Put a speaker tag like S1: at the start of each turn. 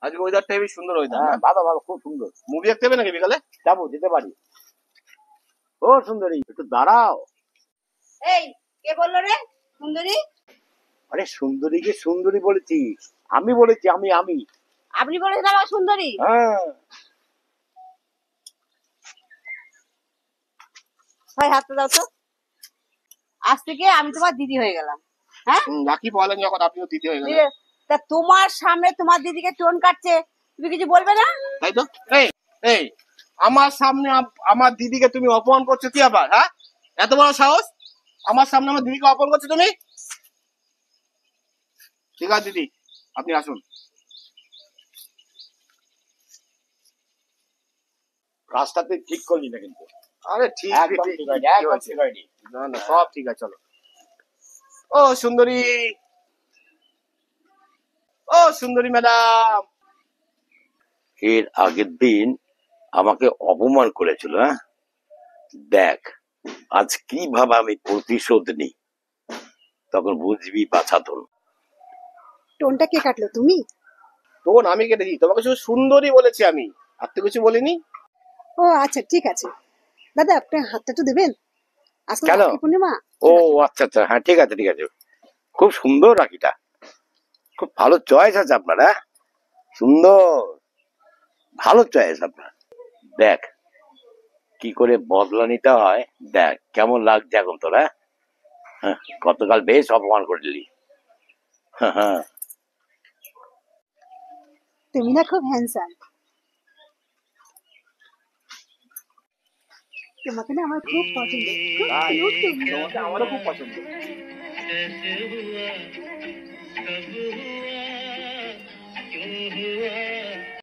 S1: আজকে ওয়েদারটা হেবি সুন্দর ওয়েদার।
S2: হ্যাঁ, ভালো ভালো, খুব সুন্দর।
S1: মুভি দেখতে হবে নাকি বিকালে?
S2: যাবো, যেতে পারি। ও সুন্দরী, একটু দাঁড়াও।
S3: এই কে বললো রে সুন্দরী?
S2: আরে সুন্দরীকে সুন্দরী বলেছি, আমি বলেছি, আমি আমি
S3: আপনি বলেছেন আমার সুন্দরী?
S2: হ্যাঁ।
S3: ভাই হাতটা দাও তো। আজ থেকে আমি তোমার দিদি হয়ে গেলাম। হ্যাঁ,
S1: রাখি বলেন যখন আপনিও দিতে হয়ে গেলেন।
S3: তা তোমার সামনে তোমার দিদিকে টোন কাটছে, তুমি কিছু বলবে না?
S1: তাই তো। এই এই আমার সামনে আমার দিদিকে তুমি অপমান করছো কি আবার? হ্যাঁ, এত বড় সাহস! আমার সামনে আমার দিদিকে অপমান করছো তুমি। ঠিক আছে দিদি, আপনি আসুন।
S2: কাজটা তুই ঠিক করলি না কিন্তু।
S1: আরে ঠিক
S2: একদম
S1: ঠিক,
S2: ঠিক হয়নি,
S1: কি
S2: একদম
S1: হয়েছে?
S2: ঠিক হয়নি।
S1: না না, সব ঠিক আছে, চলো। ও সুন্দরী, ও সুন্দরী ম্যাডাম।
S4: এর আগের দিন আমাকে অপমান করেছিল। হ্যাঁ, দেখ আজ কিভাবে আমি প্রতিশোধ নিই, তখন বুঝবি বাছাধন।
S5: টোনটা কে কাটলো, তুমি?
S1: তখন আমি কেটেছি, তোমাকে শুধু সুন্দরী বলেছি আমি, আর তো কিছু বলিনি।
S5: ও আচ্ছা, ঠিক আছে। দাদা, আপনি হাতটা তো দেবেন, আজকে
S4: কেন?
S5: রাখি পূর্ণিমা।
S4: ও আচ্ছা আচ্ছা, হ্যাঁ ঠিক আছে ঠিক আছে, খুব সুন্দর রাখিটা, খুব ভালো চয়েস আছে আপনার। হ্যাঁ, সুন্দর, ভালো চয়েস আপনার। দেখ কি করে বদলা নিতে হয়, দেখ কেমন লাগছে এখন তোরা। হ্যাঁ, গতকাল বেশ অপমান করলি। হ্যাঁ হ্যাঁ,
S5: তুমি না খুব হ্যান্ডসাম, তোমাকে না আমার খুব পছন্দ, খুব
S1: তাই?
S5: কিউট তুমি।
S1: তোমাকে আমারও খুব পছন্দ।
S6: कैसे हुआ, कब हुआ, क्यों हुआ,